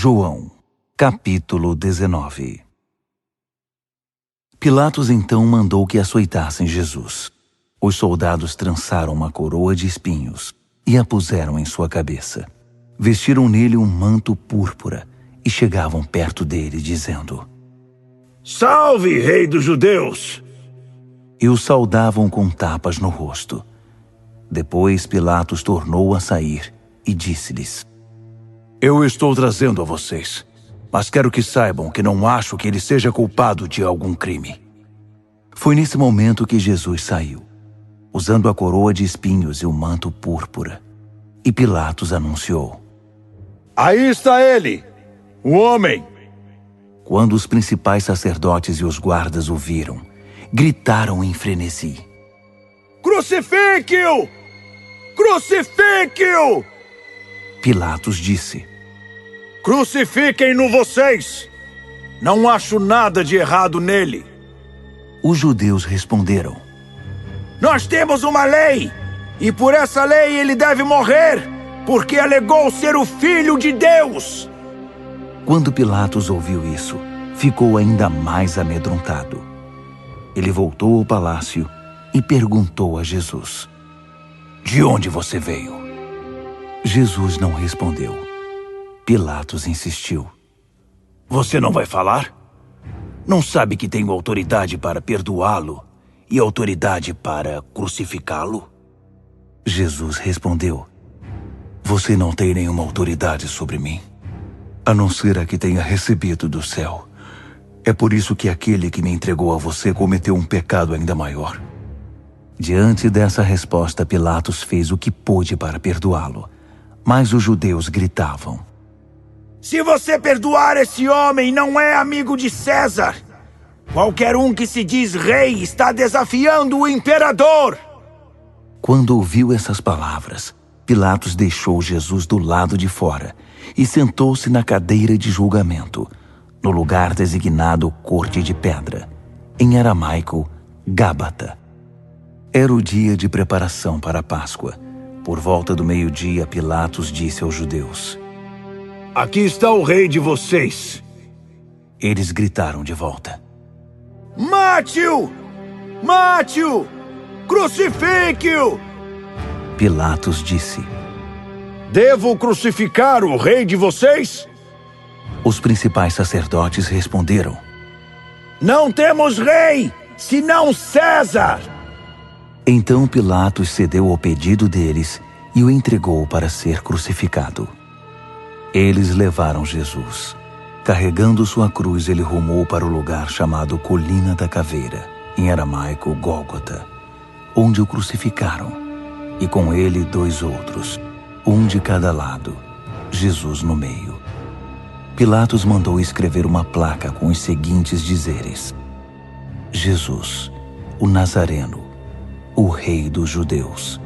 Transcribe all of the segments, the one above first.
João, capítulo 19. Pilatos então mandou que açoitassem Jesus. Os soldados trançaram uma coroa de espinhos e a puseram em sua cabeça. Vestiram nele um manto púrpura e chegavam perto dele, dizendo: Salve, Rei dos Judeus! E o saudavam com tapas no rosto. Depois Pilatos tornou a sair e disse-lhes: Eu estou trazendo a vocês, mas quero que saibam que não acho que ele seja culpado de algum crime. Foi nesse momento que Jesus saiu, usando a coroa de espinhos e o manto púrpura. E Pilatos anunciou: Aí está ele, o homem! Quando os principais sacerdotes e os guardas o viram, gritaram em frenesi: Crucifique-o! Crucifique-o! Pilatos disse: Crucifiquem-no vocês! Não acho nada de errado nele. Os judeus responderam: Nós temos uma lei, e por essa lei ele deve morrer, porque alegou ser o Filho de Deus. Quando Pilatos ouviu isso, ficou ainda mais amedrontado. Ele voltou ao palácio e perguntou a Jesus: De onde você veio? Jesus não respondeu. Pilatos insistiu: Você não vai falar? Não sabe que tenho autoridade para perdoá-lo e autoridade para crucificá-lo? Jesus respondeu: Você não tem nenhuma autoridade sobre mim, a não ser a que tenha recebido do céu. É por isso que aquele que me entregou a você cometeu um pecado ainda maior. Diante dessa resposta, Pilatos fez o que pôde para perdoá-lo, mas os judeus gritavam: Se você perdoar esse homem, não é amigo de César. Qualquer um que se diz rei está desafiando o imperador. Quando ouviu essas palavras, Pilatos deixou Jesus do lado de fora e sentou-se na cadeira de julgamento, no lugar designado Corte de Pedra, em aramaico, Gábata. Era o dia de preparação para a Páscoa. Por volta do meio-dia, Pilatos disse aos judeus: Aqui está o rei de vocês. Eles gritaram de volta: Mate-o! Mate-o! Crucifique-o! Pilatos disse: Devo crucificar o rei de vocês? Os principais sacerdotes responderam: Não temos rei, senão César! Então Pilatos cedeu ao pedido deles e o entregou para ser crucificado. Eles levaram Jesus. Carregando sua cruz, ele rumou para o lugar chamado Colina da Caveira, em aramaico Gólgota, onde o crucificaram, e com ele 2 outros, um de cada lado, Jesus no meio. Pilatos mandou escrever uma placa com os seguintes dizeres: Jesus, o Nazareno, o Rei dos Judeus.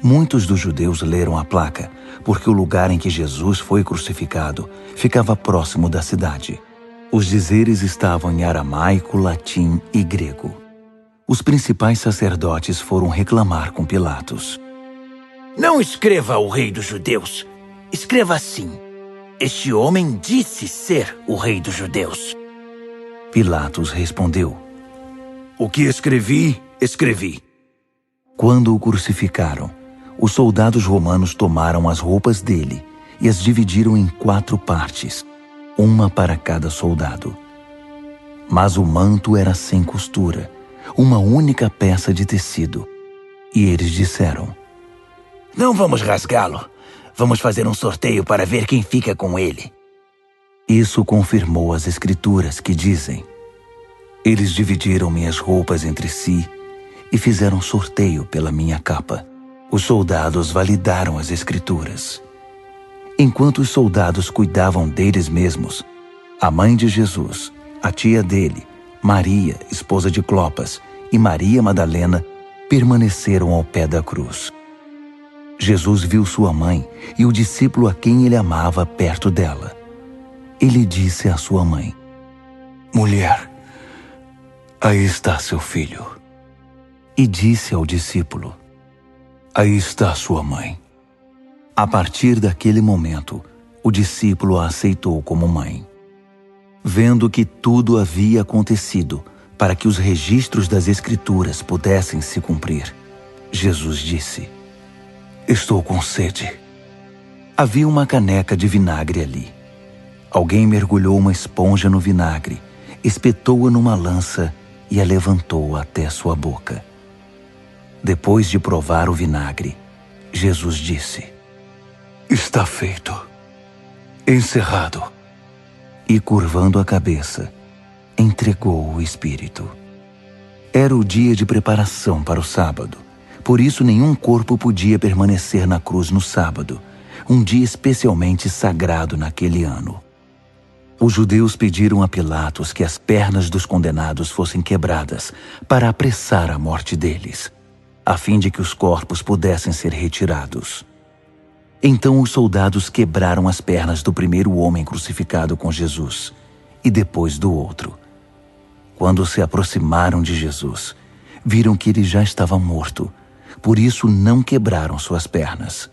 Muitos dos judeus leram a placa, porque o lugar em que Jesus foi crucificado ficava próximo da cidade. Os dizeres estavam em aramaico, latim e grego. Os principais sacerdotes foram reclamar com Pilatos: Não escreva o Rei dos Judeus. Escreva assim: Este homem disse ser o Rei dos Judeus. Pilatos respondeu: O que escrevi, escrevi. Quando o crucificaram, os soldados romanos tomaram as roupas dele e as dividiram em 4 partes, uma para cada soldado. Mas o manto era sem costura, uma única peça de tecido. E eles disseram: Não vamos rasgá-lo. Vamos fazer um sorteio para ver quem fica com ele. Isso confirmou as escrituras que dizem: Eles dividiram minhas roupas entre si e fizeram sorteio pela minha capa. Os soldados validaram as escrituras. Enquanto os soldados cuidavam deles mesmos, a mãe de Jesus, a tia dele, Maria, esposa de Clopas, e Maria Madalena permaneceram ao pé da cruz. Jesus viu sua mãe e o discípulo a quem ele amava perto dela. Ele disse à sua mãe: Mulher, aí está seu filho. E disse ao discípulo: Aí está sua mãe. A partir daquele momento, o discípulo a aceitou como mãe. Vendo que tudo havia acontecido para que os registros das Escrituras pudessem se cumprir, Jesus disse: "Estou com sede." Havia uma caneca de vinagre ali. Alguém mergulhou uma esponja no vinagre, espetou-a numa lança e a levantou até sua boca. Depois de provar o vinagre, Jesus disse: "Está feito. Encerrado." E, curvando a cabeça, entregou o Espírito. Era o dia de preparação para o sábado. Por isso nenhum corpo podia permanecer na cruz no sábado, um dia especialmente sagrado naquele ano. Os judeus pediram a Pilatos que as pernas dos condenados fossem quebradas para apressar a morte deles, a fim de que os corpos pudessem ser retirados. Então os soldados quebraram as pernas do primeiro homem crucificado com Jesus e depois do outro. Quando se aproximaram de Jesus, viram que ele já estava morto, por isso não quebraram suas pernas.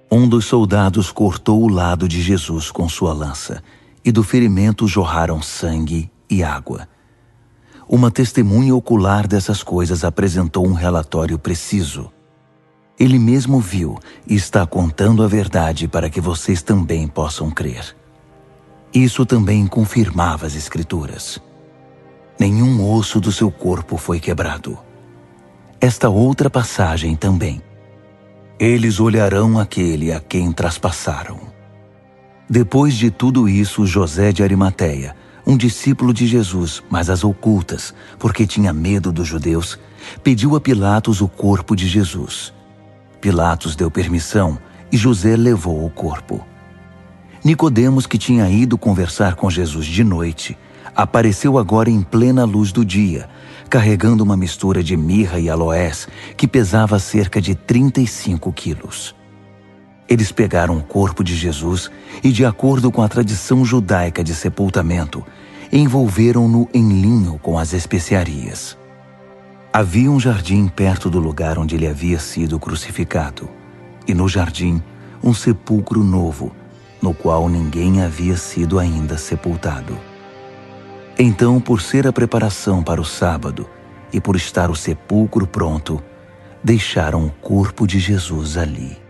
Um dos soldados cortou o lado de Jesus com sua lança, e do ferimento jorraram sangue e água. Uma testemunha ocular dessas coisas apresentou um relatório preciso. Ele mesmo viu e está contando a verdade para que vocês também possam crer. Isso também confirmava as Escrituras. Nenhum osso do seu corpo foi quebrado. Esta outra passagem também. Eles olharão aquele a quem traspassaram. Depois de tudo isso, José de Arimateia, um discípulo de Jesus, mas às ocultas, porque tinha medo dos judeus, pediu a Pilatos o corpo de Jesus. Pilatos deu permissão e José levou o corpo. Nicodemos, que tinha ido conversar com Jesus de noite, apareceu agora em plena luz do dia, carregando uma mistura de mirra e aloés que pesava cerca de 35 quilos. Eles pegaram o corpo de Jesus e, de acordo com a tradição judaica de sepultamento, envolveram-no em linho com as especiarias. Havia um jardim perto do lugar onde ele havia sido crucificado, e no jardim um sepulcro novo, no qual ninguém havia sido ainda sepultado. Então, por ser a preparação para o sábado e por estar o sepulcro pronto, deixaram o corpo de Jesus ali.